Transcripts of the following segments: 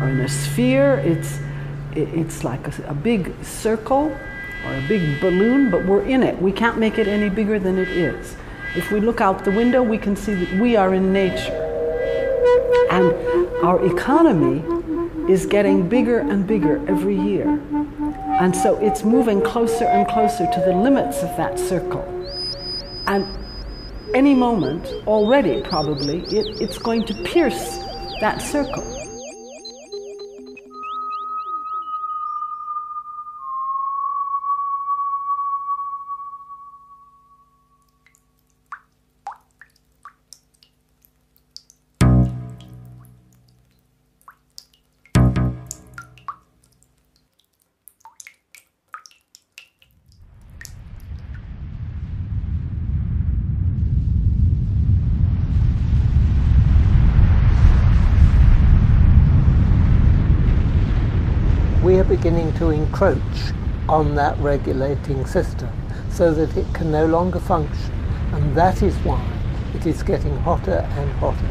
In a sphere, it's like a big circle or a big balloon, but we're in it. We can't make it any bigger than it is. If we look out the window, we can see that we are in nature. And our economy is getting bigger and bigger every year. And so it's moving closer and closer to the limits of that circle. And any moment, already probably, it's going to pierce that circle. We are beginning to encroach on that regulating system so that it can no longer function, and that is why it is getting hotter and hotter.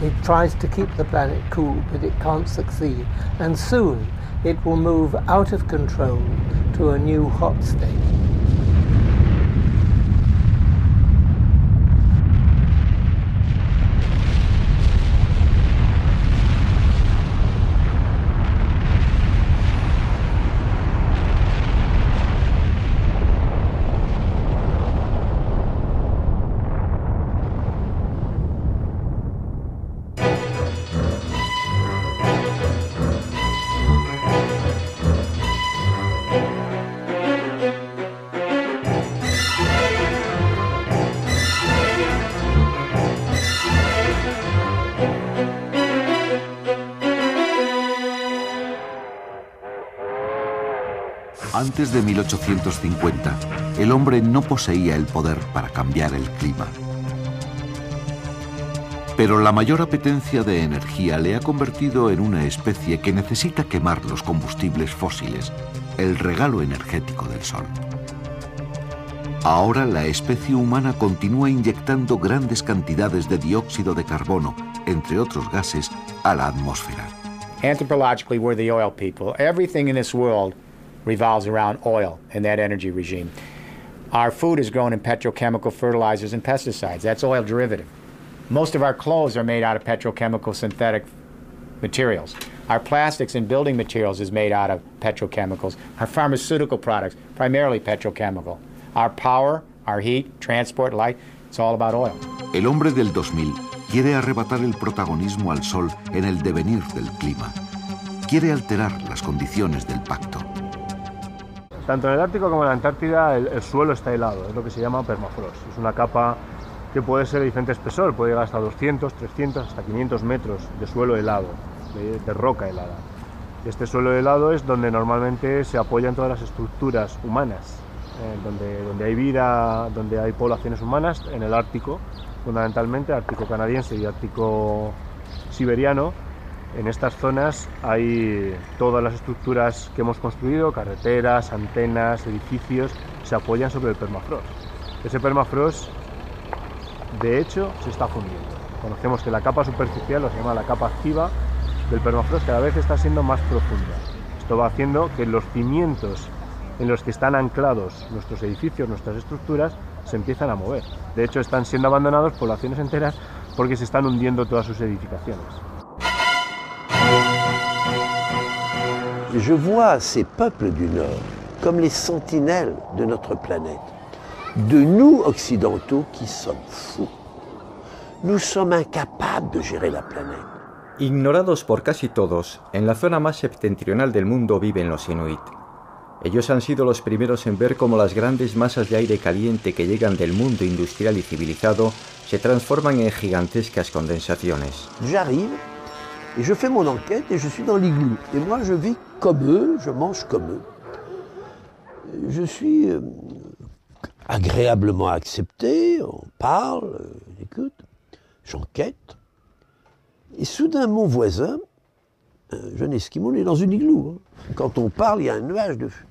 It tries to keep the planet cool, but it can't succeed, and soon it will move out of control to a new hot state. Antes de 1850, el hombre no poseía el poder para cambiar el clima. Pero la mayor apetencia de energía le ha convertido en una especie que necesita quemar los combustibles fósiles, el regalo energético del Sol. Ahora la especie humana continúa inyectando grandes cantidades de dióxido de carbono, entre otros gases, a la atmósfera. Anthropologically, we're the oil people. Everything in this world revolves around oil and that energy regime. Our food is grown in petrochemical fertilizers and pesticides. That's oil derivative. Most of our clothes are made out of petrochemical synthetic materials. Our plastics and building materials is made out of petrochemicals. Our pharmaceutical products, primarily petrochemical. Our power, our heat, transport, light, it's all about oil. El hombre del 2000 quiere arrebatar el protagonismo al Sol en el devenir del clima. Quiere alterar las condiciones del pacto. Tanto en el Ártico como en la Antártida el suelo está helado, es lo que se llama permafrost. Es una capa que puede ser de diferente espesor, puede llegar hasta 200, 300, hasta 500 metros de suelo helado, de roca helada. Este suelo helado es donde normalmente se apoyan todas las estructuras humanas, donde hay vida, donde hay poblaciones humanas, en el Ártico, fundamentalmente, Ártico canadiense y Ártico siberiano. En estas zonas hay todas las estructuras que hemos construido, carreteras, antenas, edificios, se apoyan sobre el permafrost. Ese permafrost, de hecho, se está fundiendo. Conocemos que la capa superficial, o se llama la capa activa del permafrost, cada vez está siendo más profunda. Esto va haciendo que los cimientos en los que están anclados nuestros edificios, nuestras estructuras, se empiezan a mover. De hecho, están siendo abandonados poblaciones enteras porque se están hundiendo todas sus edificaciones. Je vois ces peuples du Nord comme les sentinelles de notre planète, de nous occidentaux qui sommes fous. Nous sommes incapables de gérer la planète. Ignorados por casi todos, en la zona más septentrional del mundo viven los Inuit. Ellos han sido los primeros en ver cómo las grandes masas de aire caliente que llegan del mundo industrial y civilizado se transforman en gigantescas condensaciones. J'arrive et je fais mon enquête et je suis dans l'igloo. Et moi je vis comme eux, je mange comme eux. je suis agréablement accepté, on parle, j'écoute, j'enquête. Et soudain, mon voisin, un jeune esquimau, est dans une igloo. Hein. Quand on parle, il y a un nuage de feu.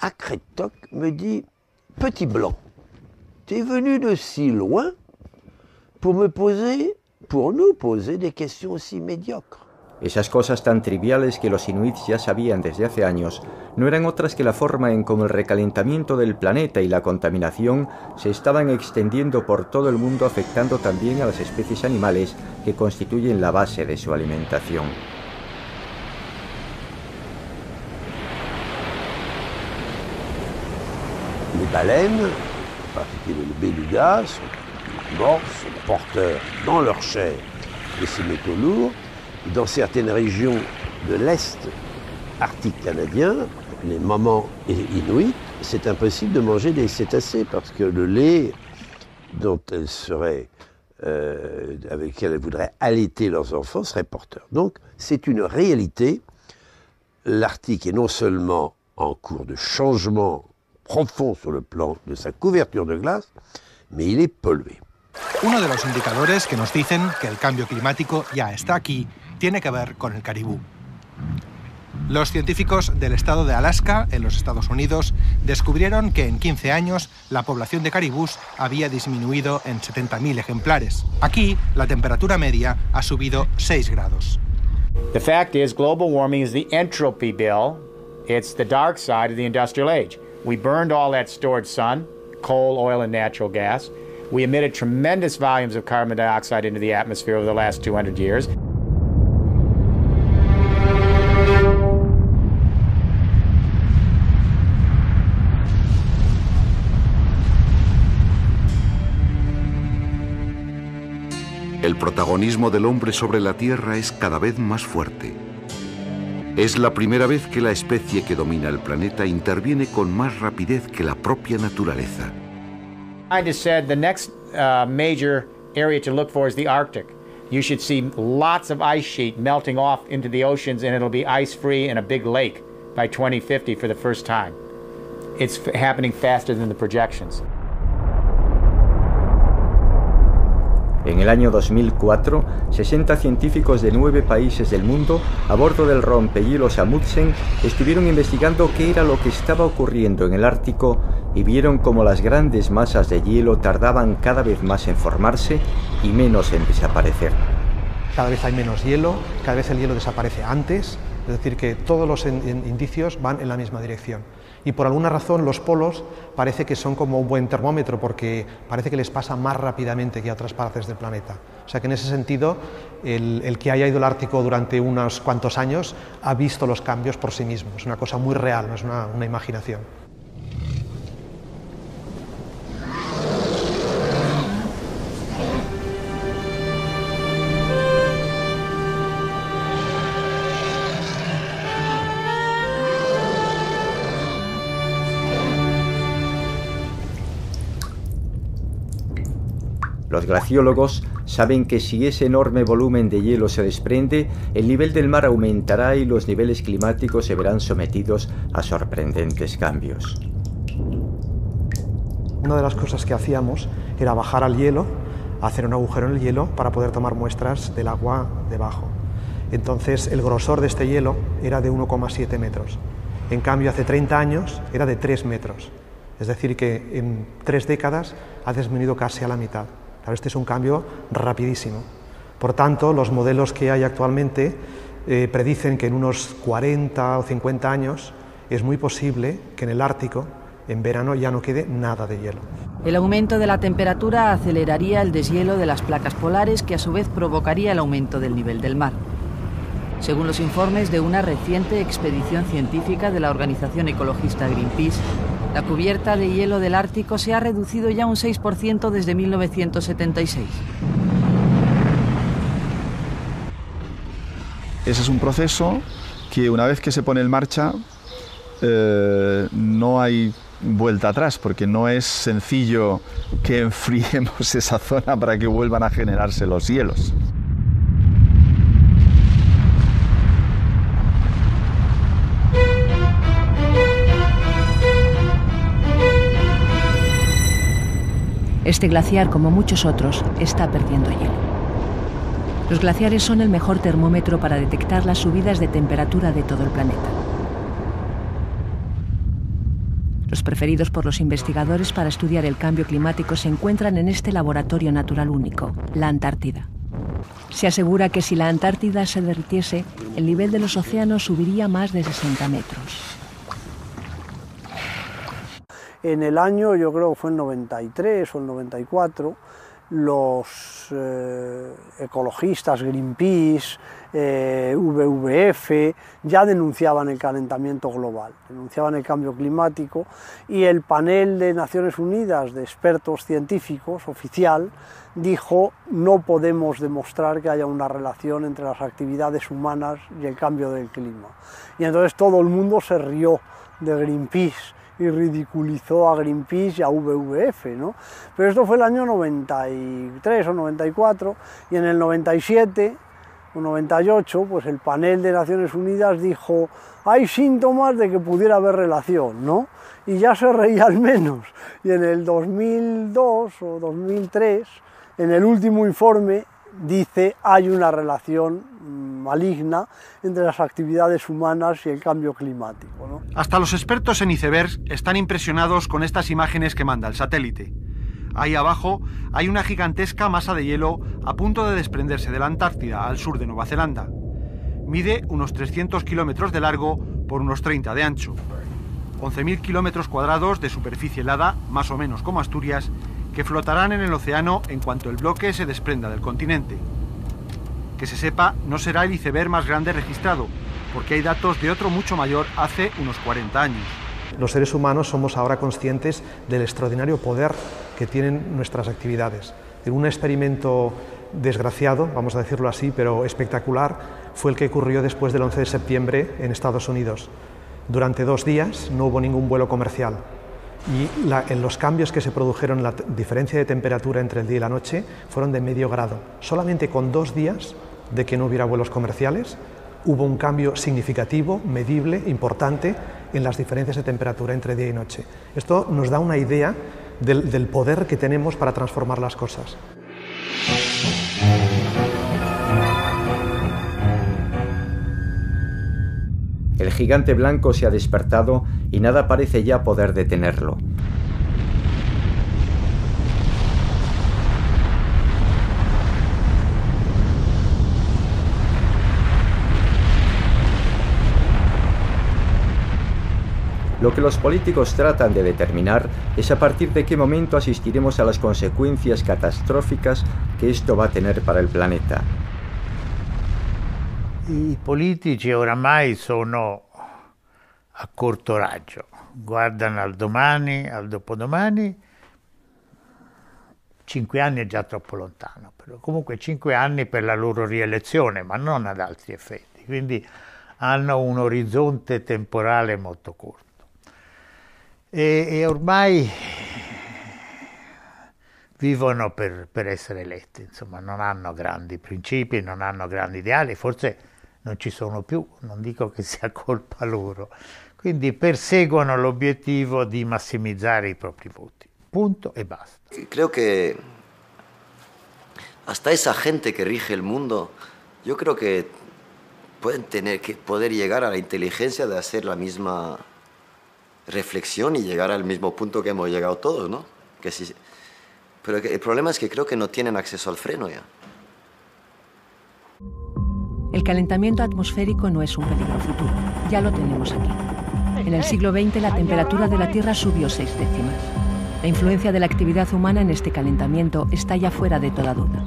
Akretok me dit, petit blanc, t'es venu de si loin pour nous poser des questions aussi médiocres. Esas cosas tan triviales que los inuits ya sabían desde hace años no eran otras que la forma en cómo el recalentamiento del planeta y la contaminación se estaban extendiendo por todo el mundo, afectando también a las especies animales que constituyen la base de su alimentación. Les baleines, en particulier le beluga, sont morts, sont porteurs dans leur chair de ces métaux lourds. Dans certaines régions de l'Est arctique canadien, les mamans inuits, c'est impossible de manger des cétacés parce que le lait dont elles seraient, avec lequel elles voudraient allaiter leurs enfants serait porteur. Donc c'est une réalité. L'Arctique est non seulement en cours de changement profond sur le plan de sa couverture de glace, mais il est pollué. Uno de los indicadores que nos dicen que el cambio climático ya está aquí tiene que ver con el caribú. Los científicos del estado de Alaska, en los Estados Unidos, descubrieron que en 15 años la población de caribús había disminuido en 70.000 ejemplares. Aquí, la temperatura media ha subido 6 grados. The fact is, global warming is the entropy bill. It's the dark side of the industrial age. We burned all that stored sun, coal, oil, and natural gas. We emitted tremendous volumes of carbon dioxide into the atmosphere over the last 200 years. El protagonismo del hombre sobre la Tierra es cada vez más fuerte. Es la primera vez que la especie que domina el planeta interviene con más rapidez que la propia naturaleza. Scientists said the next major area to look for is the Arctic. You should see lots of ice sheet melting off into the oceans, and it'll be ice-free in a big lake by 2050 for the first time. It's happening faster than the projections. En el año 2004, 60 científicos de 9 países del mundo, a bordo del rompehielos Amundsen, estuvieron investigando qué era lo que estaba ocurriendo en el Ártico y vieron cómo las grandes masas de hielo tardaban cada vez más en formarse y menos en desaparecer. Cada vez hay menos hielo, cada vez el hielo desaparece antes, es decir, que todos los indicios van en la misma dirección. Y por alguna razón los polos parece que son como un buen termómetro porque parece que les pasa más rápidamente que a otras partes del planeta. O sea que en ese sentido el que haya ido al Ártico durante unos cuantos años ha visto los cambios por sí mismo. Es una cosa muy real, no es una imaginación. Los glaciólogos saben que si ese enorme volumen de hielo se desprende, el nivel del mar aumentará y los niveles climáticos se verán sometidos a sorprendentes cambios. Una de las cosas que hacíamos era bajar al hielo, hacer un agujero en el hielo para poder tomar muestras del agua debajo. Entonces el grosor de este hielo era de 1,7 metros. En cambio, hace 30 años era de 3 metros. Es decir, que en 3 décadas ha disminuido casi a la mitad. Claro, este es un cambio rapidísimo. Por tanto, los modelos que hay actualmente predicen que en unos 40 o 50 años es muy posible que en el Ártico, en verano, ya no quede nada de hielo. El aumento de la temperatura aceleraría el deshielo de las placas polares, que a su vez provocaría el aumento del nivel del mar. Según los informes de una reciente expedición científica de la organización ecologista Greenpeace, la cubierta de hielo del Ártico se ha reducido ya un 6% desde 1976. Ese es un proceso que una vez que se pone en marcha no hay vuelta atrás, porque no es sencillo que enfriemos esa zona para que vuelvan a generarse los hielos. Este glaciar, como muchos otros, está perdiendo hielo. Los glaciares son el mejor termómetro para detectar las subidas de temperatura de todo el planeta. Los preferidos por los investigadores para estudiar el cambio climático se encuentran en este laboratorio natural único, la Antártida. Se asegura que si la Antártida se derritiese, el nivel de los océanos subiría más de 60 metros. En el año, yo creo que fue el 93 o el 94, los ecologistas, Greenpeace, WWF, ya denunciaban el calentamiento global, denunciaban el cambio climático, y el panel de Naciones Unidas de expertos científicos oficial dijo: no podemos demostrar que haya una relación entre las actividades humanas y el cambio del clima. Y entonces todo el mundo se rió de Greenpeace y ridiculizó a Greenpeace y a WWF, ¿no? Pero esto fue el año 93 o 94, y en el 97 o 98, pues el panel de Naciones Unidas dijo: hay síntomas de que pudiera haber relación, ¿no? Y ya se reía al menos. Y en el 2002 o 2003, en el último informe, dice: hay una relación maligna entre las actividades humanas y el cambio climático, ¿no? Hasta los expertos en icebergs están impresionados con estas imágenes que manda el satélite. Ahí abajo hay una gigantesca masa de hielo a punto de desprenderse de la Antártida, al sur de Nueva Zelanda. Mide unos 300 kilómetros de largo por unos 30 de ancho. 11.000 kilómetros cuadrados de superficie helada, más o menos como Asturias, que flotarán en el océano en cuanto el bloque se desprenda del continente. Que se sepa, no será el iceberg más grande registrado, porque hay datos de otro mucho mayor hace unos 40 años. Los seres humanos somos ahora conscientes del extraordinario poder que tienen nuestras actividades. En un experimento desgraciado, vamos a decirlo así, pero espectacular, fue el que ocurrió después del 11 de septiembre en Estados Unidos. Durante 2 días no hubo ningún vuelo comercial. Y en los cambios que se produjeron, la diferencia de temperatura entre el día y la noche fueron de medio grado. Solamente con 2 días de que no hubiera vuelos comerciales, hubo un cambio significativo, medible, importante en las diferencias de temperatura entre día y noche. Esto nos da una idea del poder que tenemos para transformar las cosas. El gigante blanco se ha despertado y nada parece ya poder detenerlo. Lo que los políticos tratan de determinar es a partir de qué momento asistiremos a las consecuencias catastróficas que esto va a tener para el planeta. I politici oramai sono a corto raggio, guardano al domani, al dopodomani. 5 anni è già troppo lontano, però comunque 5 anni per la loro rielezione, ma non ad altri effetti, quindi hanno un orizzonte temporale molto corto. E ormai vivono per essere eletti, insomma, non hanno grandi principi, non hanno grandi ideali, forse non ci sono più, non dico che sia colpa loro, quindi perseguono l'obiettivo di massimizzare i propri voti, punto e basta. Creo que hasta esa gente que rige el mundo, yo creo que pueden tener que poder llegar a la inteligencia de hacer la misma reflexión y llegar al mismo punto que hemos llegado todos, ¿no? Que sí, pero el problema es que creo que no tienen acceso al freno ya. El calentamiento atmosférico no es un peligro futuro, ya lo tenemos aquí. En el siglo XX la temperatura de la Tierra subió 6 décimas. La influencia de la actividad humana en este calentamiento está ya fuera de toda duda.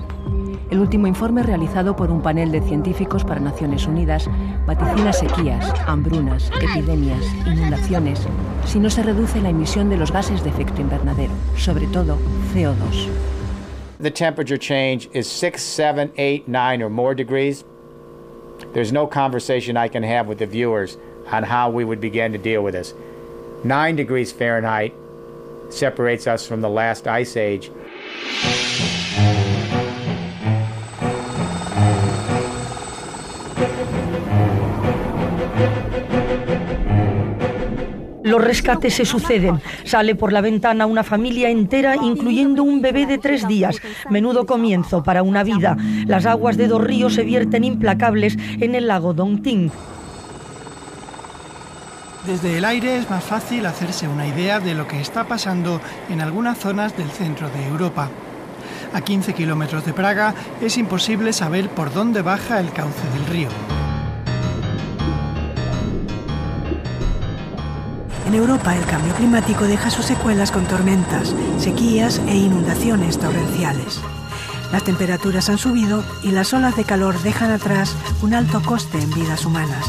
El último informe realizado por un panel de científicos para Naciones Unidas vaticina sequías, hambrunas, epidemias, inundaciones, si no se reduce la emisión de los gases de efecto invernadero, sobre todo CO2. The temperature change is 6, 7, 8, 9 or more degrees. There's no conversation I can have with the viewers on how we would begin to deal with this. 9 degrees Fahrenheit separates us from the last ice age. Los rescates se suceden. Sale por la ventana una familia entera, incluyendo un bebé de 3 días. Menudo comienzo para una vida. Las aguas de 2 ríos se vierten implacables en el lago Dongting. Desde el aire es más fácil hacerse una idea de lo que está pasando en algunas zonas del centro de Europa. A 15 kilómetros de Praga es imposible saber por dónde baja el cauce del río. En Europa el cambio climático deja sus secuelas con tormentas, sequías e inundaciones torrenciales. Las temperaturas han subido y las olas de calor dejan atrás un alto coste en vidas humanas.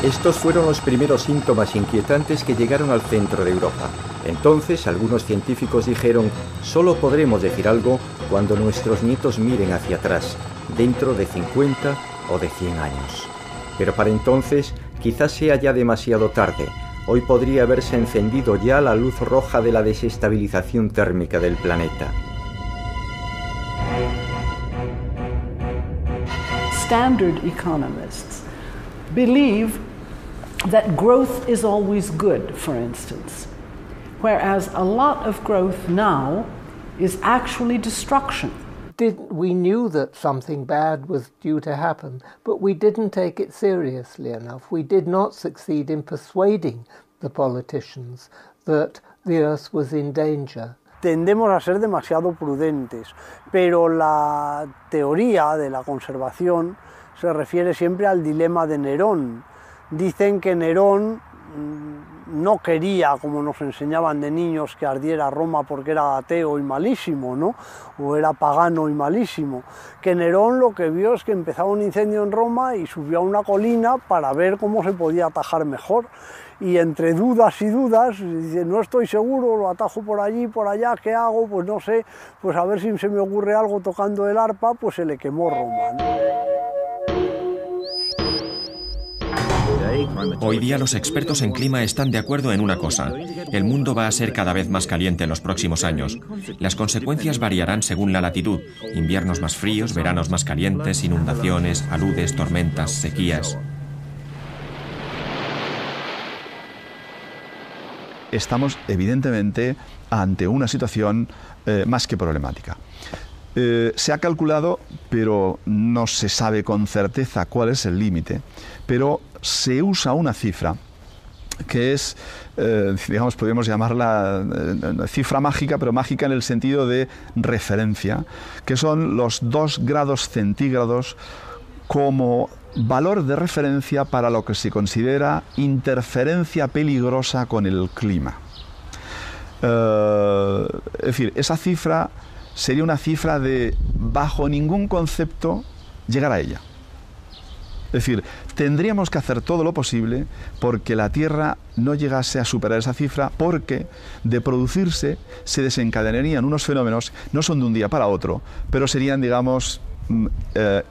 Estos fueron los primeros síntomas inquietantes que llegaron al centro de Europa. Entonces, algunos científicos dijeron, solo podremos decir algo cuando nuestros nietos miren hacia atrás, dentro de 50 o de 100 años. Pero para entonces, quizás sea ya demasiado tarde. Hoy podría haberse encendido ya la luz roja de la desestabilización térmica del planeta. Standard economists believe that growth is always good, for instance, whereas a lot of growth now is actually destruction. We knew that something bad was due to happen, but we didn't take it seriously enough. We did not succeed in persuading the politicians that the Earth was in danger. Tendemos a ser demasiado prudentes, pero la teoría de la conservación se refiere siempre al dilema de Nerón. Dicen que Nerón no quería, como nos enseñaban de niños, que ardiera Roma porque era ateo y malísimo, ¿no? O era pagano y malísimo. Que Nerón lo que vio es que empezaba un incendio en Roma y subió a una colina para ver cómo se podía atajar mejor. Y entre dudas y dudas, dice, no estoy seguro, lo atajo por allí, por allá, ¿qué hago? Pues no sé, pues a ver si se me ocurre algo tocando el arpa, pues se le quemó Roma, ¿no? Hoy día los expertos en clima están de acuerdo en una cosa. El mundo va a ser cada vez más caliente en los próximos años. Las consecuencias variarán según la latitud. Inviernos más fríos, veranos más calientes, inundaciones, aludes, tormentas, sequías. Estamos evidentemente ante una situación más que problemática. Se ha calculado, pero no se sabe con certeza cuál es el límite, pero se usa una cifra que es, digamos, podríamos llamarla cifra mágica, pero mágica en el sentido de referencia, que son los 2 grados centígrados como valor de referencia para lo que se considera interferencia peligrosa con el clima. Es decir, esa cifra sería una cifra de bajo ningún concepto llegar a ella. Es decir, tendríamos que hacer todo lo posible porque la Tierra no llegase a superar esa cifra, porque de producirse se desencadenarían unos fenómenos, no son de un día para otro, pero serían, digamos,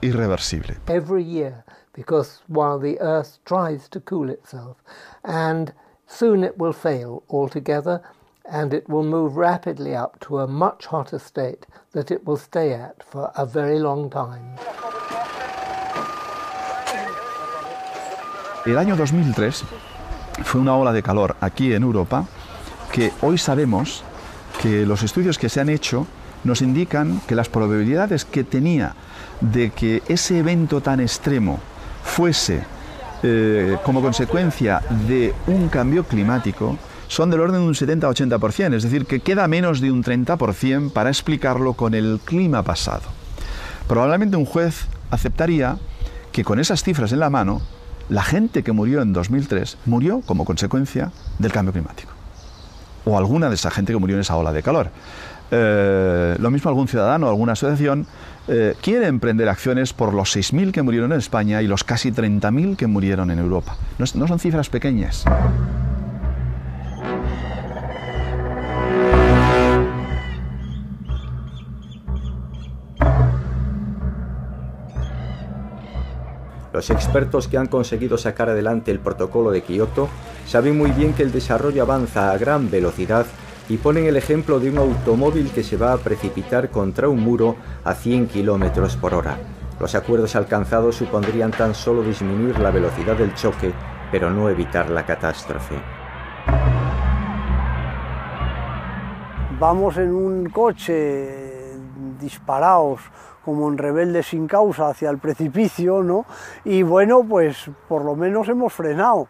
irreversibles. Every year, because while the Earth tries to cool itself, and soon it will fail altogether, and it will move rapidly up to a much hotter state that it will stay at for a very long time. El año 2003 fue una ola de calor aquí en Europa que hoy sabemos que los estudios que se han hecho nos indican que las probabilidades que tenía de que ese evento tan extremo fuese como consecuencia de un cambio climático son del orden de un 70-80%, es decir, que queda menos de un 30% para explicarlo con el clima pasado. Probablemente un juez aceptaría que con esas cifras en la mano, la gente que murió en 2003 murió como consecuencia del cambio climático. O alguna de esa gente que murió en esa ola de calor. Lo mismo algún ciudadano o alguna asociación quiere emprender acciones por los 6.000 que murieron en España y los casi 30.000 que murieron en Europa. No son cifras pequeñas. Los expertos que han conseguido sacar adelante el protocolo de Kioto saben muy bien que el desarrollo avanza a gran velocidad y ponen el ejemplo de un automóvil que se va a precipitar contra un muro a 100 km/h. Los acuerdos alcanzados supondrían tan solo disminuir la velocidad del choque pero no evitar la catástrofe. Vamos en un coche disparados como en rebeldes sin causa hacia el precipicio, ¿no? Y bueno, pues por lo menos hemos frenado.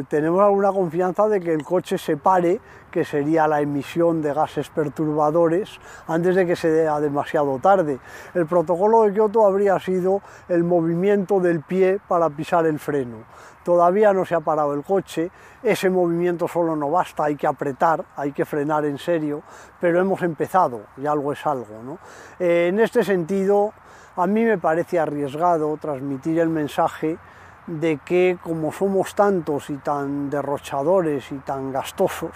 Tenemos alguna confianza de que el coche se pare, que sería la emisión de gases perturbadores, antes de que sea demasiado tarde. El protocolo de Kioto habría sido el movimiento del pie para pisar el freno. Todavía no se ha parado el coche, ese movimiento solo no basta, hay que apretar, hay que frenar en serio, pero hemos empezado y algo es algo, ¿no? En este sentido, a mí me parece arriesgado transmitir el mensaje de que como somos tantos y tan derrochadores y tan gastosos,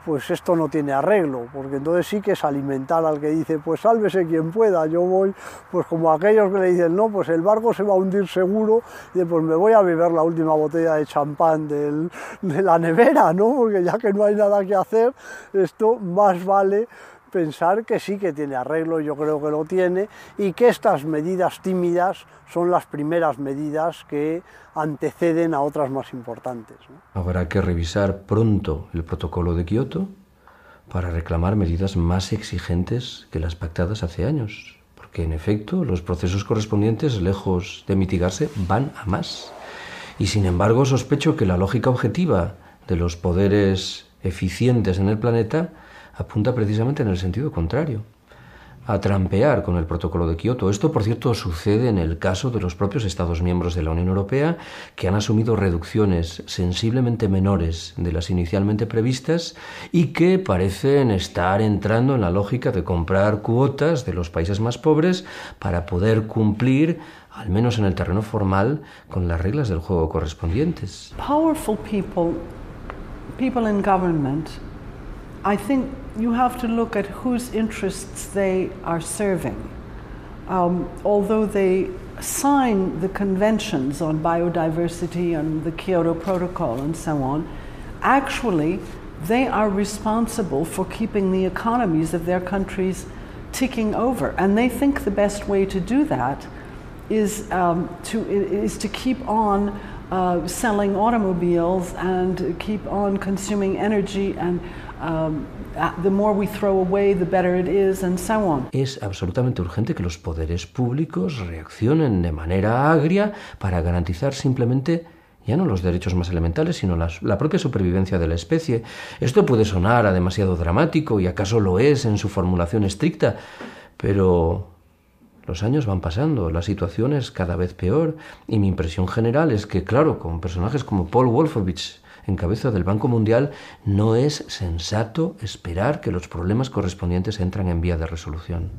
pues esto no tiene arreglo, porque entonces sí que es alimentar al que dice, pues sálvese quien pueda, yo voy, pues como aquellos que le dicen, no, pues el barco se va a hundir seguro, y pues me voy a beber la última botella de champán de la nevera, ¿no? Porque ya que no hay nada que hacer, esto más vale pensar que sí que tiene arreglo, yo creo que lo tiene, y que estas medidas tímidas son las primeras medidas que anteceden a otras más importantes, ¿no? Habrá que revisar pronto el protocolo de Kioto para reclamar medidas más exigentes que las pactadas hace años, porque en efecto los procesos correspondientes, lejos de mitigarse, van a más. Y sin embargo sospecho que la lógica objetiva de los poderes eficientes en el planeta apunta precisamente en el sentido contrario, a trampear con el protocolo de Kioto. Esto, por cierto, sucede en el caso de los propios Estados miembros de la Unión Europea, que han asumido reducciones sensiblemente menores de las inicialmente previstas y que parecen estar entrando en la lógica de comprar cuotas de los países más pobres para poder cumplir, al menos en el terreno formal, con las reglas del juego correspondientes. Powerful people in government, I think you have to look at whose interests they are serving. Although they sign the conventions on biodiversity and the Kyoto Protocol and so on, actually they are responsible for keeping the economies of their countries ticking over. And they think the best way to do that is to keep on selling automobiles and keep on consuming energy, and the more we throw away, the better it is, and so on. Es absolutamente urgente que los poderes públicos reaccionen de manera agria para garantizar simplemente ya no los derechos más elementales, sino la propia supervivencia de la especie. Esto puede sonar a demasiado dramático, y acaso lo es en su formulación estricta, pero los años van pasando, la situación es cada vez peor, y mi impresión general es que, claro, con personajes como Paul Wolfowitz en cabeza del Banco Mundial, no es sensato esperar que los problemas correspondientes entren en vía de resolución.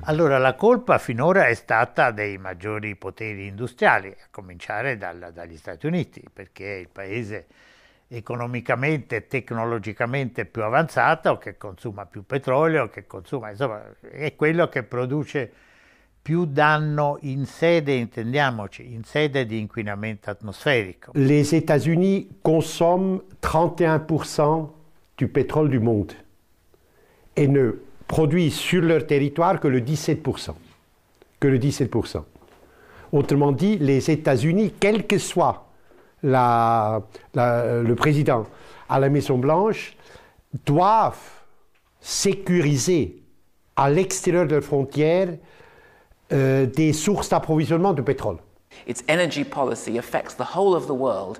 Allora, la colpa finora è stata dei maggiori poteri industriali, a cominciare dagli Stati Uniti, perché è il paese economicamente e tecnologicamente più avanzato, che consuma più petrolio, che consuma, insomma, è quello che produce più danno in sede, intendiamoci, in sede di inquinamento atmosferico. Les États-Unis consomment 31% du pétrole du monde et ne produisent sur leur territoire que le 17%. Autrement dit, les États-Unis, quel que soit le président à la Maison-Blanche, doivent sécuriser à l'extérieur de leurs frontières des sources d'approvisionnement de pétrole. Its energy policy affects the whole of the world.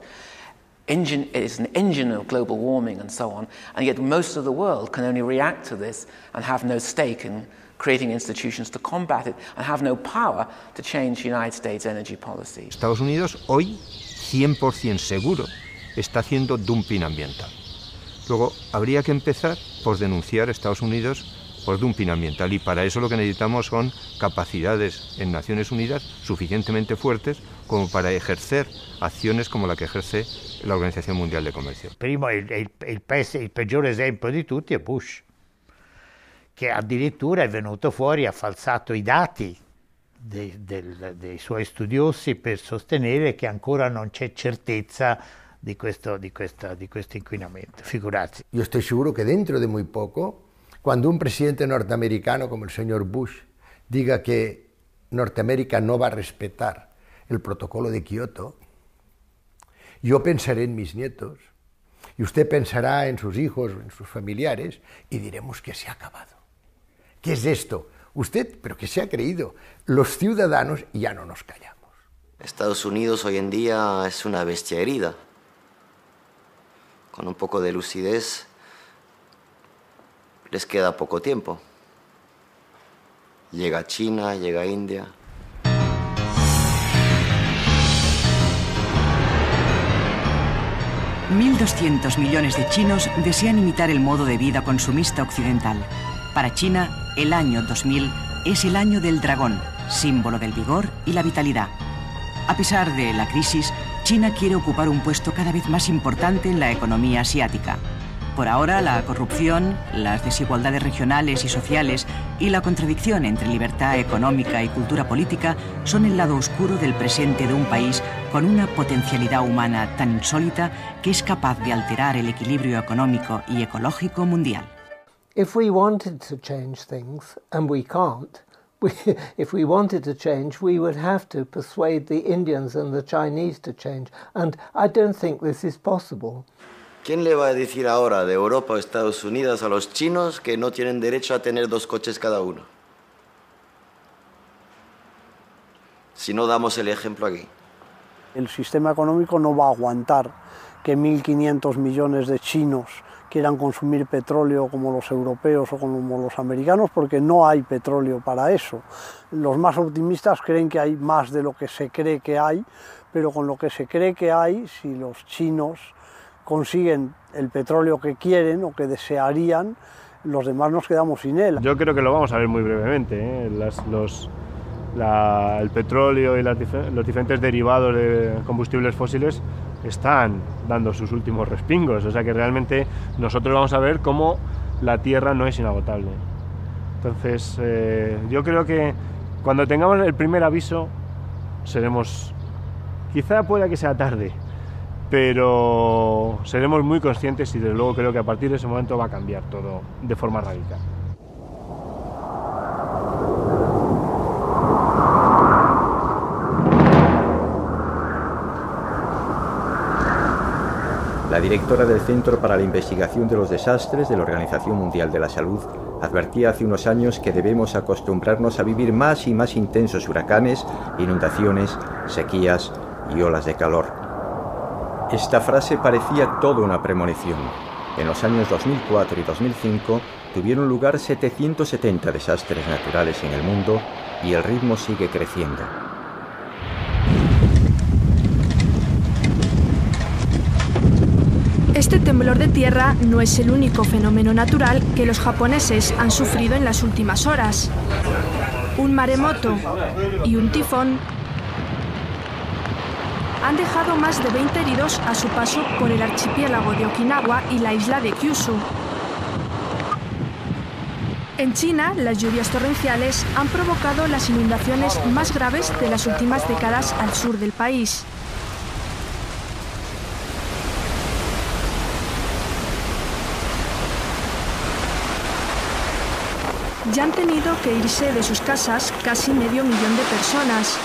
It's an engine of global warming and so on, and yet most of the world can only react to this and have no stake in creating institutions to combat it, and have no power to change the United States energy policy. Estados Unidos hoy 100% seguro está haciendo dumping ambiental. Luego habría que empezar por denunciar a Estados Unidos por dumping ambiental, y para eso lo que necesitamos son capacidades en Naciones Unidas suficientemente fuertes como para ejercer acciones como la que ejerce la Organizzazione Mondiale del Commercio. Primo, il peggiore esempio di tutti è Bush, che addirittura è venuto fuori, ha falsato i dati dei suoi studiosi per sostenere che ancora non c'è certezza di questo inquinamento, figurarsi. Yo estoy seguro que dentro de muy poco, cuando un presidente norteamericano como el señor Bush diga que Norteamérica no va a respetar el protocolo de Kioto, yo pensaré en mis nietos y usted pensará en sus hijos, en sus familiares, y diremos que se ha acabado. ¿Qué es esto? Usted, pero que se ha creído. Los ciudadanos ya no nos callamos. Estados Unidos hoy en día es una bestia herida. Con un poco de lucidez les queda poco tiempo. Llega China, llega India. $1.200 millones de chinos desean imitar el modo de vida consumista occidental. Para China, el año 2000 es el año del dragón, símbolo del vigor y la vitalidad. A pesar de la crisis, China quiere ocupar un puesto cada vez más importante en la economía asiática. Por ahora, la corrupción, las desigualdades regionales y sociales y la contradicción entre libertad económica y cultura política son el lado oscuro del presente de un país con una potencialidad humana tan insólita que es capaz de alterar el equilibrio económico y ecológico mundial. If we wanted to change things, and we can't, if we wanted to change, we would have to persuade the Indians and the Chinese to change, and I don't think this is possible. ¿Quién le va a decir ahora de Europa o Estados Unidos a los chinos que no tienen derecho a tener 2 coches cada uno? Si no damos el ejemplo aquí. El sistema económico no va a aguantar que 1.500 millones de chinos quieran consumir petróleo como los europeos o como los americanos, porque no hay petróleo para eso. Los más optimistas creen que hay más de lo que se cree que hay, pero con lo que se cree que hay, si los chinos consiguen el petróleo que quieren o que desearían, los demás nos quedamos sin él. Yo creo que lo vamos a ver muy brevemente, ¿eh? El petróleo y los diferentes derivados de combustibles fósiles están dando sus últimos respingos, o sea que realmente nosotros vamos a ver cómo la Tierra no es inagotable. Entonces yo creo que cuando tengamos el primer aviso seremos, quizá pueda que sea tarde, pero seremos muy conscientes y desde luego creo que a partir de ese momento va a cambiar todo de forma radical. La directora del Centro para la Investigación de los Desastres de la Organización Mundial de la Salud advertía hace unos años que debemos acostumbrarnos a vivir más y más intensos huracanes, inundaciones, sequías y olas de calor. Esta frase parecía toda una premonición. En los años 2004 y 2005 tuvieron lugar 770 desastres naturales en el mundo y el ritmo sigue creciendo. Este temblor de tierra no es el único fenómeno natural que los japoneses han sufrido en las últimas horas. Un maremoto y un tifón han dejado más de 20 heridos a su paso por el archipiélago de Okinawa y la isla de Kyushu. En China, las lluvias torrenciales han provocado las inundaciones más graves de las últimas décadas al sur del país. Ya han tenido que irse de sus casas casi medio millón de personas.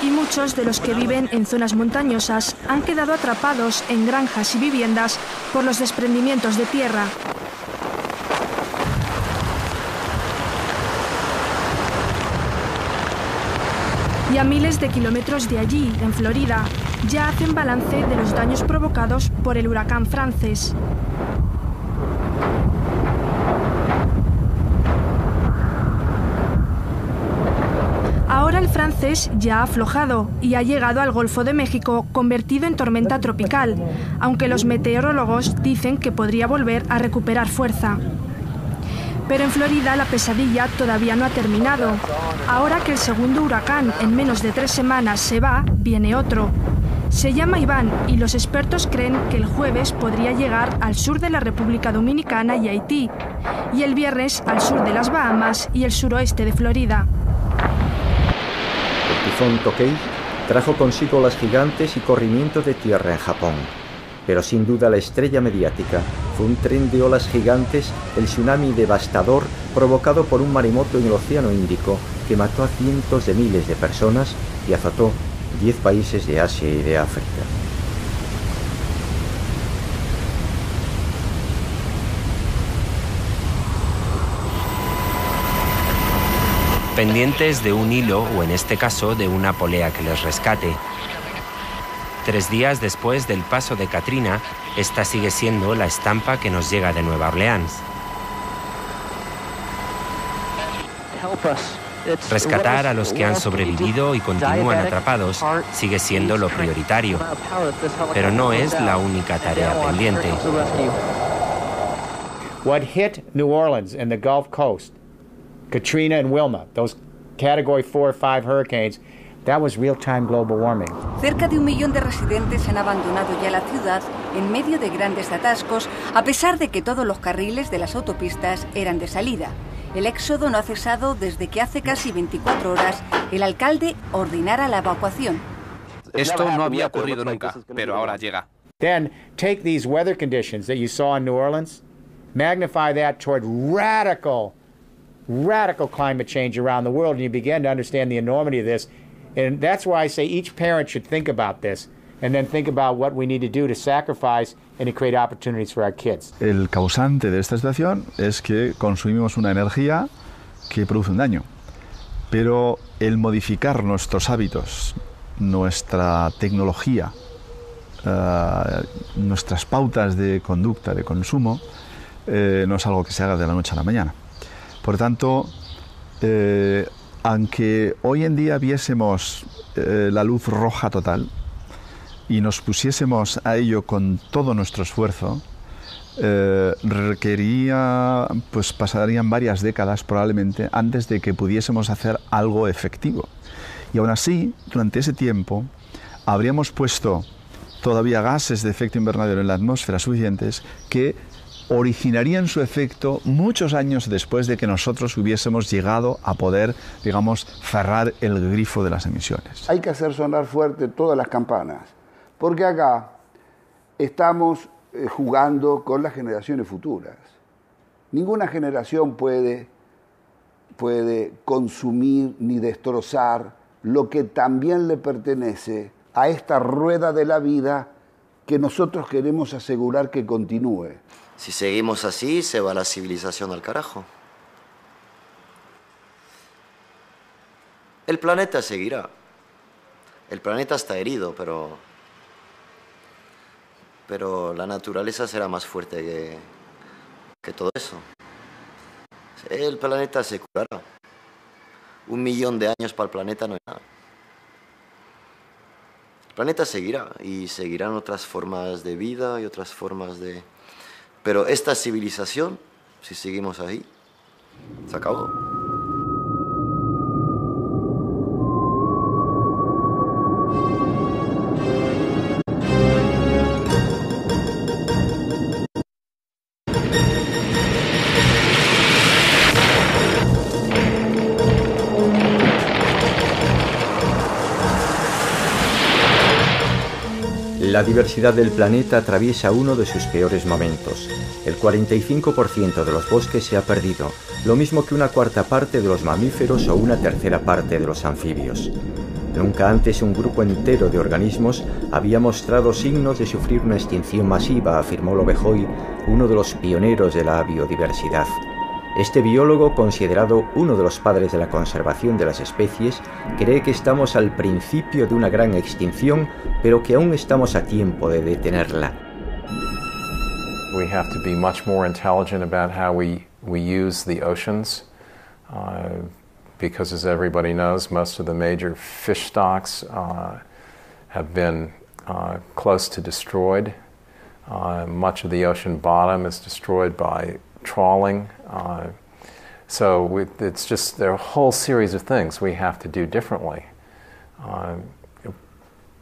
Y muchos de los que viven en zonas montañosas han quedado atrapados en granjas y viviendas por los desprendimientos de tierra. Y a miles de kilómetros de allí, en Florida, ya hacen balance de los daños provocados por el huracán Frances. Ahora el Frances ya ha aflojado y ha llegado al Golfo de México convertido en tormenta tropical, aunque los meteorólogos dicen que podría volver a recuperar fuerza. Pero en Florida la pesadilla todavía no ha terminado. Ahora que el segundo huracán en menos de 3 semanas se va, viene otro. Se llama Iván y los expertos creen que el jueves podría llegar al sur de la República Dominicana y Haití, y el viernes al sur de las Bahamas y el suroeste de Florida. El tifón Tokei trajo consigo olas gigantes y corrimientos de tierra en Japón. Pero sin duda la estrella mediática fue un tren de olas gigantes, el tsunami devastador provocado por un maremoto en el Océano Índico que mató a cientos de miles de personas y azotó 10 países de Asia y de África. Pendientes de un hilo o en este caso de una polea que les rescate. 3 días después del paso de Katrina, esta sigue siendo la estampa que nos llega de Nueva Orleans. Rescatar a los que han sobrevivido y continúan atrapados sigue siendo lo prioritario, pero no es la única tarea pendiente. What hit New Orleans and the Gulf Coast, Katrina and Wilma, those Category 4 or 5 hurricanes, that was real-time global warming. Cerca de 1 millón de residentes han abandonado ya la ciudad en medio de grandes atascos, a pesar de que todos los carriles de las autopistas eran de salida. El éxodo no ha cesado desde que hace casi 24 horas el alcalde ordenara la evacuación. Esto no había ocurrido nunca, pero ahora llega. Then take these weather conditions that you saw in New Orleans, magnify that toward radical climate change around the world, and you begin to understand the enormity of this. And that's why I say each parent should think about this and then think about what we need to do to sacrifice and to create opportunities for our kids. El causante de esta situación es que consumimos una energía que produce un daño. Pero el modificar nuestros hábitos, nuestra tecnología, nuestras pautas de conducta, de consumo, no es algo que se haga de la noche a la mañana. Por tanto, aunque hoy en día viésemos la luz roja total y nos pusiésemos a ello con todo nuestro esfuerzo, pasarían varias décadas probablemente antes de que pudiésemos hacer algo efectivo. Y aún así, durante ese tiempo, habríamos puesto todavía gases de efecto invernadero en la atmósfera suficientes que originarían su efecto muchos años después de que nosotros hubiésemos llegado a poder, digamos, cerrar el grifo de las emisiones. Hay que hacer sonar fuerte todas las campanas, porque acá estamos jugando con las generaciones futuras. Ninguna generación puede consumir ni destrozar lo que también le pertenece a esta rueda de la vida que nosotros queremos asegurar que continúe. Si seguimos así, se va la civilización al carajo. El planeta seguirá. El planeta está herido, pero la naturaleza será más fuerte que todo eso. El planeta se curará. 1 millón de años para el planeta no es nada. El planeta seguirá y seguirán otras formas de vida y otras formas de... Pero esta civilización, si seguimos ahí, se acabó. La diversidad del planeta atraviesa uno de sus peores momentos. El 45% de los bosques se ha perdido, lo mismo que 1/4 parte de los mamíferos o 1/3 parte de los anfibios. Nunca antes un grupo entero de organismos había mostrado signos de sufrir una extinción masiva, afirmó Lovejoy, uno de los pioneros de la biodiversidad. Este biólogo, considerado uno de los padres de la conservación de las especies, cree que estamos al principio de una gran extinción, pero que aún estamos a tiempo de detenerla. We have to be much more intelligent about how we use the oceans, because as everybody knows, most of the major fish stocks have been close to destroyed. Much of the ocean bottom is destroyed by trawling. It's just, there are a whole series of things we have to do differently.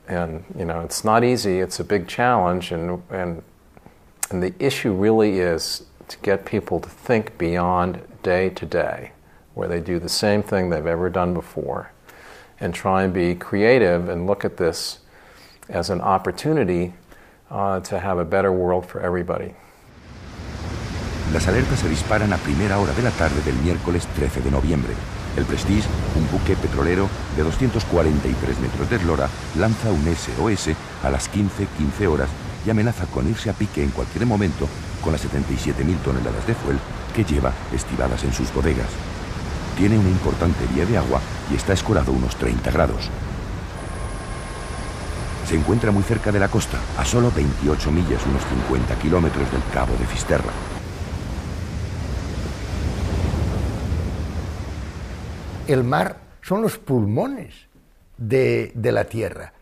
And, you know, it's not easy, it's a big challenge, and the issue really is to get people to think beyond day to day, where they do the same thing they've ever done before, and try and be creative and look at this as an opportunity to have a better world for everybody. Las alertas se disparan a primera hora de la tarde del miércoles 13 de noviembre. El Prestige, un buque petrolero de 243 metros de eslora, lanza un SOS a las 15:15 horas y amenaza con irse a pique en cualquier momento con las 77.000 toneladas de fuel que lleva estivadas en sus bodegas. Tiene una importante vía de agua y está escorado unos 30 grados. Se encuentra muy cerca de la costa, a solo 28 millas, unos 50 kilómetros del Cabo de Fisterra. El mar son los pulmones de la Tierra.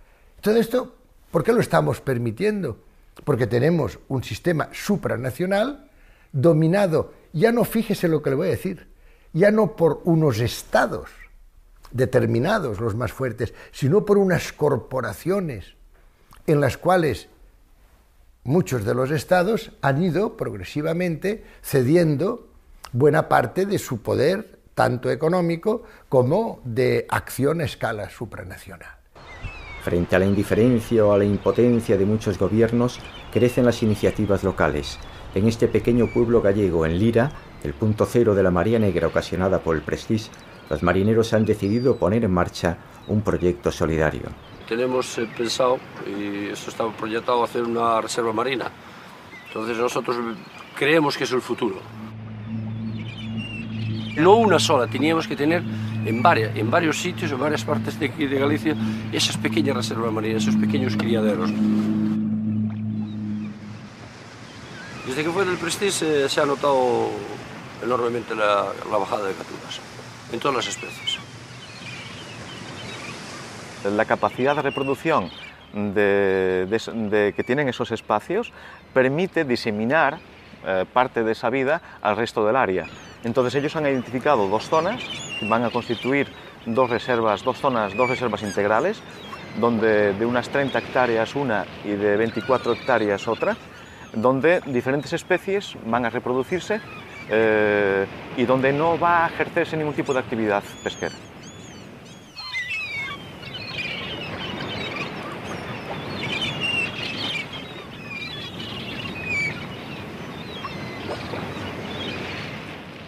Todo esto, ¿por qué lo estamos permitiendo? Porque tenemos un sistema supranacional dominado, ya no, fíjese lo que le voy a decir, ya no por unos estados determinados, los más fuertes, sino por unas corporaciones en las cuales muchos de los estados han ido progresivamente cediendo buena parte de su poder, tanto económico como de acción a escala supranacional. Frente a la indiferencia o a la impotencia de muchos gobiernos, crecen las iniciativas locales. En este pequeño pueblo gallego, en Lira, el punto cero de la marea negra ocasionada por el Prestige, los marineros han decidido poner en marcha un proyecto solidario. Tenemos pensado, y esto está proyectado, hacer una reserva marina. Entonces nosotros creemos que es el futuro. No una sola, teníamos que tener en varios sitios, en varias partes de Galicia, esas pequeñas reservas marinas, esos pequeños criaderos. Desde que fue del Prestige se ha notado enormemente la bajada de capturas, en todas las especies. La capacidad de reproducción que tienen esos espacios permite diseminar parte de esa vida al resto del área. Entonces ellos han identificado dos zonas que van a constituir dos reservas integrales, donde de unas 30 hectáreas una y de 24 hectáreas otra, donde diferentes especies van a reproducirse y donde no va a ejercerse ningún tipo de actividad pesquera.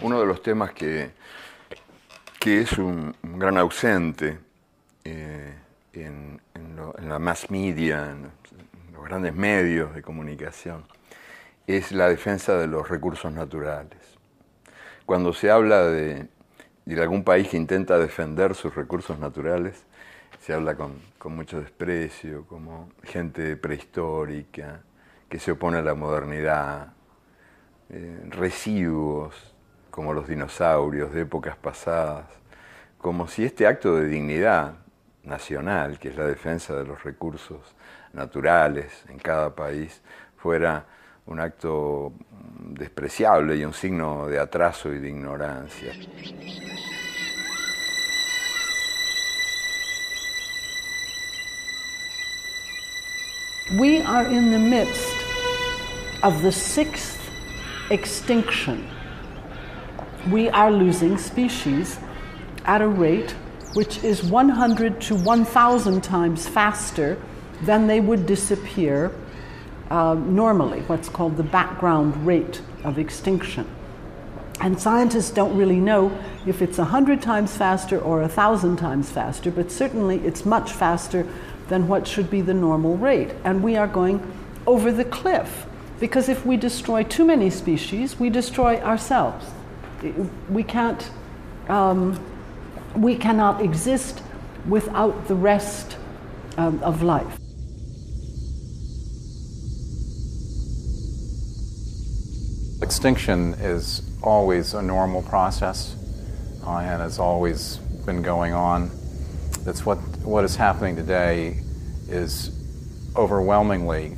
Uno de los temas que es un gran ausente en la mass media, en los grandes medios de comunicación, es la defensa de los recursos naturales. Cuando se habla de algún país que intenta defender sus recursos naturales, se habla con mucho desprecio, como gente prehistórica, que se opone a la modernidad, residuos como los dinosaurios de épocas pasadas, como si este acto de dignidad nacional, que es la defensa de los recursos naturales en cada país, fuera un acto despreciable y un signo de atraso y de ignorancia. We are in the midst of the 6th extinction. We are losing species at a rate which is 100 to 1,000 times faster than they would disappear normally, what's called the background rate of extinction. And scientists don't really know if it's 100 times faster or 1,000 times faster, but certainly it's much faster than what should be the normal rate. And we are going over the cliff, because if we destroy too many species, we destroy ourselves. We cannot exist without the rest of life. Extinction is always a normal process and has always been going on. That's what is happening today is overwhelmingly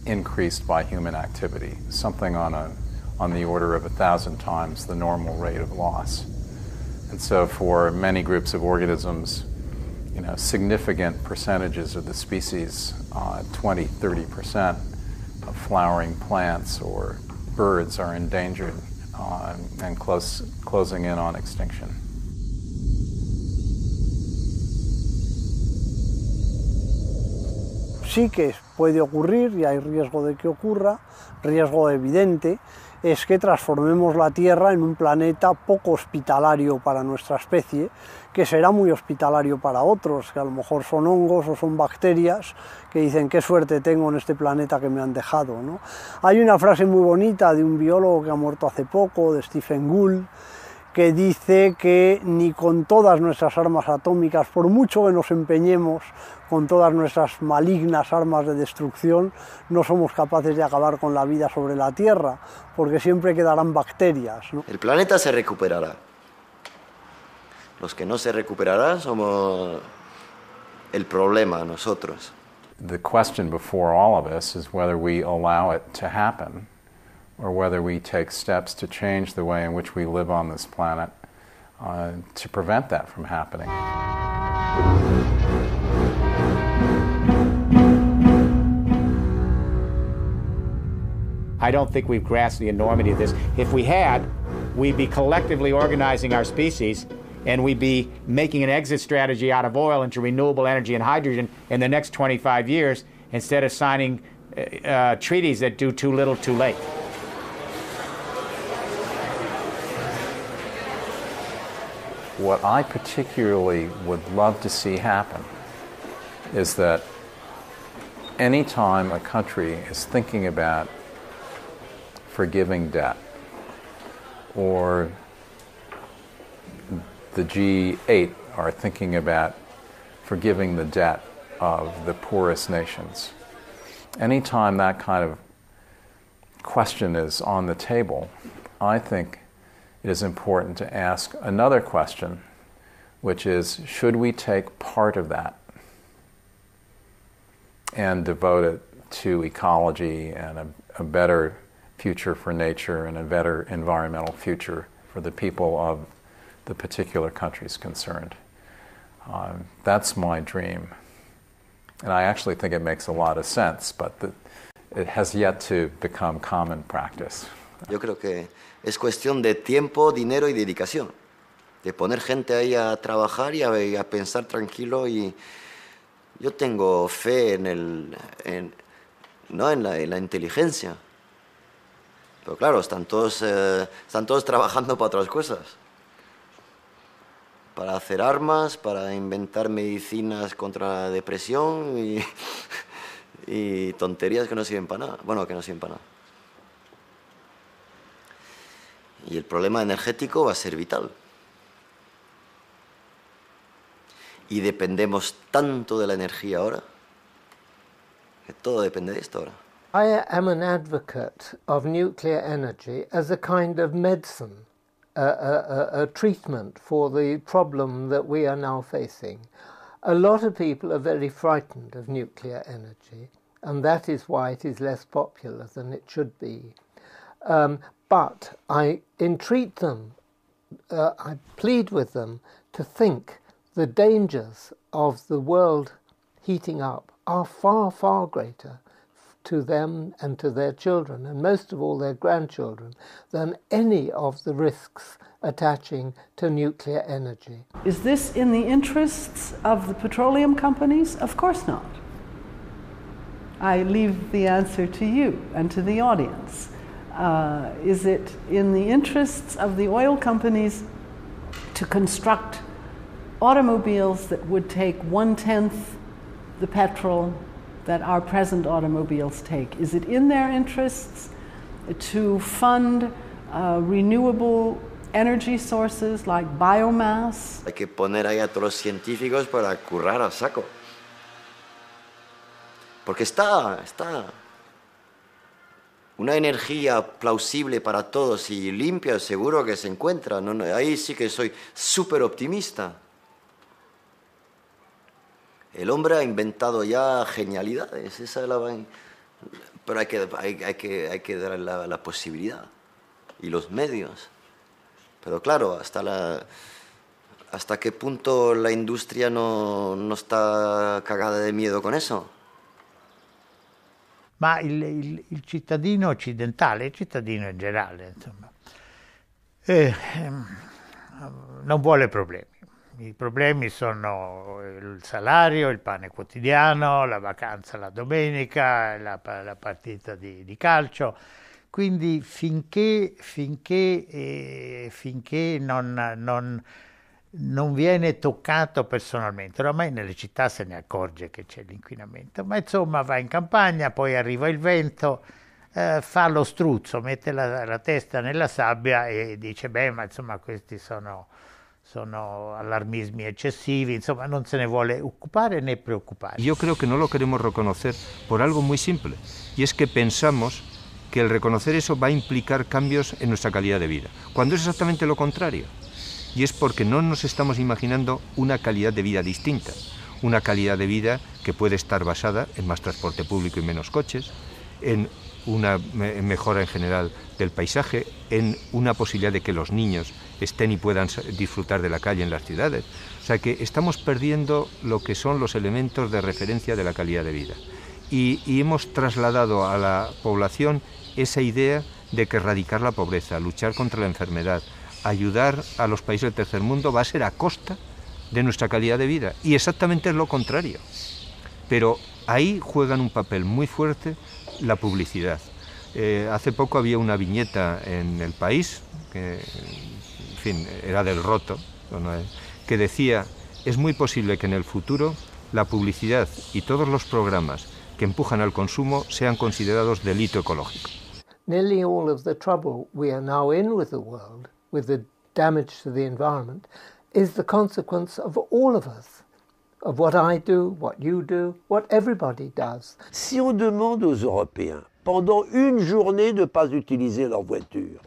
increased by human activity, something on the order of 1,000 times the normal rate of loss. And so for many groups of organisms, significant percentages of the species, 20, 30% of flowering plants or birds are endangered and closing in on extinction. sí que puede ocurrir y hay riesgo de que ocurra, riesgo evidente, es que transformemos la Tierra en un planeta poco hospitalario para nuestra especie, que será muy hospitalario para otros, que a lo mejor son hongos o son bacterias, que dicen qué suerte tengo en este planeta que me han dejado, ¿no? Hay una frase muy bonita de un biólogo que ha muerto hace poco, de Stephen Gould, que dice que ni con todas nuestras armas atómicas, por mucho que nos empeñemos con todas nuestras malignas armas de destrucción, no somos capaces de acabar con la vida sobre la Tierra, porque siempre quedarán bacterias, ¿no? El planeta se recuperará. Los que no se recuperarán somos el problema, nosotros. The question before all of us is whether we allow it to happen, or whether we take steps to change the way in which we live on this planet to prevent that from happening. I don't think we've grasped the enormity of this. If we had, we'd be collectively organizing our species, and we'd be making an exit strategy out of oil into renewable energy and hydrogen in the next 25 years, instead of signing treaties that do too little too late. What I particularly would love to see happen is that anytime a country is thinking about forgiving debt, or the G8 are thinking about forgiving the debt of the poorest nations, anytime that kind of question is on the table, I think it is important to ask another question, which is, should we take part of that and devote it to ecology and a better future for nature and a better environmental future for the people of the particular countries concerned? That's my dream. And I actually think it makes a lot of sense, but it has yet to become common practice. Yo creo que es cuestión de tiempo, dinero y dedicación. De poner gente ahí a trabajar y a pensar tranquilo. Y yo tengo fe en la inteligencia. Pero claro, están todos trabajando para otras cosas. Para hacer armas, para inventar medicinas contra la depresión y tonterías que no sirven para nada. Bueno, que no sirven para nada. Y el problema energético va a ser vital. Y dependemos tanto de la energía ahora, que todo depende de esto ahora. I am an advocate of nuclear energy as a kind of medicine, a treatment for the problem that we are now facing. A lot of people are very frightened of nuclear energy, and that is why it is less popular than it should be. But I entreat them, I plead with them to think the dangers of the world heating up are far, far greater to them and to their children, and most of all their grandchildren, than any of the risks attaching to nuclear energy. Is this in the interests of the petroleum companies? Of course not. I leave the answer to you and to the audience. Is it in the interests of the oil companies to construct automobiles that would take 1/10 the petrol that our present automobiles take? Is it in their interests to fund renewable energy sources like biomass? Hay que poner ahí a todos los científicos para currar a saco. Porque está una energía plausible para todos y limpia, seguro que se encuentra. No, ahí sí que soy súper optimista. El hombre ha inventado ya genialidades, pero hay que darle la posibilidad y los medios. Pero claro, hasta qué punto la industria no está cagada de miedo con eso. Ma il cittadino occidentale, il cittadino in generale, insomma, non vuole problemi. I problemi sono il salario, il pane quotidiano, la vacanza la domenica, la partita di calcio. Quindi finché non viene toccato personalmente, oramai nelle città se ne accorge che c'è l'inquinamento, ma insomma va in campagna, poi arriva il vento, fa lo struzzo, mette la testa nella sabbia e dice beh, ma insomma questi sono alarmismi eccesivi, insomma non se ne vuole ocupare ni preocupar. Yo creo que no lo queremos reconocer por algo muy simple, y es que pensamos que el reconocer eso va a implicar cambios en nuestra calidad de vida, cuando es exactamente lo contrario. Y es porque no nos estamos imaginando una calidad de vida distinta, una calidad de vida que puede estar basada en más transporte público y menos coches, en una mejora en general del paisaje, en una posibilidad de que los niños estén y puedan disfrutar de la calle en las ciudades. O sea que estamos perdiendo lo que son los elementos de referencia de la calidad de vida. Y hemos trasladado a la población esa idea de que erradicar la pobreza, luchar contra la enfermedad, ayudar a los países del tercer mundo va a ser a costa de nuestra calidad de vida. Y exactamente es lo contrario. Pero ahí juegan un papel muy fuerte la publicidad. Hace poco había una viñeta en El País, que en fin, era del Roto, que decía: es muy posible que en el futuro la publicidad y todos los programas que empujan al consumo sean considerados delito ecológico. Nearly all of the trouble we are now in with the world, with the damage to the environment, is the consequence of all of us, of what I do, what you do, what everybody does. Si on demande aux Européens pendant une journée de ne pas utiliser leur voiture,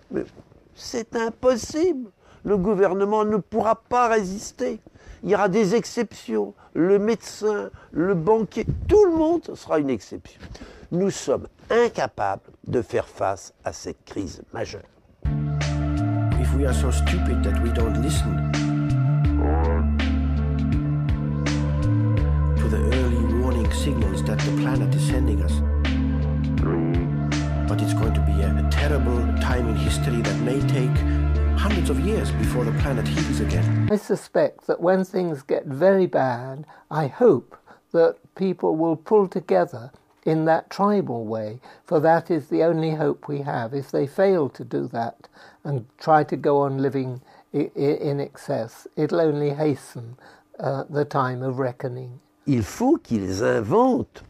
mais c'est impossible. Le gouvernement ne pourra pas résister. Il y aura des exceptions. Le médecin, le banquier, tout le monde sera une exception. Nous sommes incapables de faire face à cette crise majeure. If we are so stupid that we don't listen to the early warning signals that the planet is sending us, but it's going to be a terrible time in history that may take hundreds of years before the planet heals again. I suspect that when things get very bad, I hope that people will pull together in that tribal way, for that is the only hope we have. If they fail to do that and try to go on living in excess, it'll only hasten the time of reckoning. Il faut qu'ils inventent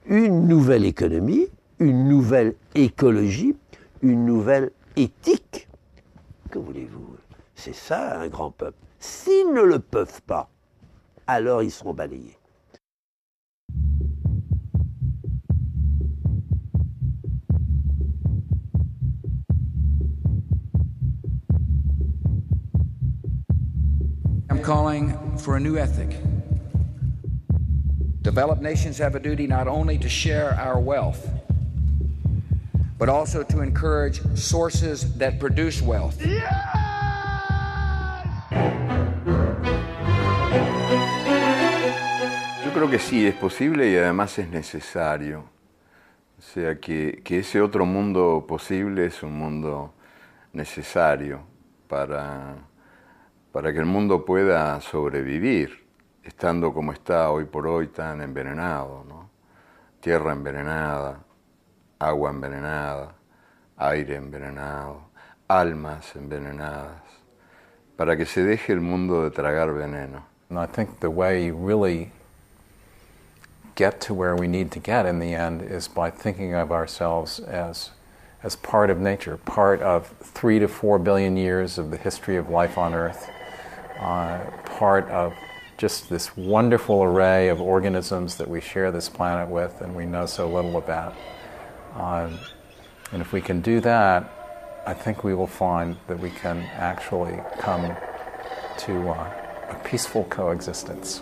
une nouvelle économie, une nouvelle écologie, une nouvelle éthique. Que voulez-vous? C'est ça un grand peuple. S'ils ne le peuvent pas, alors ils seront balayés. I'm calling for a new ethic. Developed nations have a duty not only to share our wealth, but also to encourage sources that produce wealth. Yo creo que sí, es posible y además es necesario. O sea, que ese otro mundo posible es un mundo necesario para que el mundo pueda sobrevivir, estando como está hoy por hoy tan envenenado, ¿no? Tierra envenenada, agua envenenada, aire envenenado, almas envenenadas, para que se deje el mundo de tragar veneno. And I think the way you really get to where we need to get in the end is by thinking of ourselves as part of nature, part of 3 to 4 billion years of the history of life on Earth, part of just this wonderful array of organisms that we share this planet with and we know so little about. And if we can do that, I think we will find that we can actually come to a peaceful coexistence.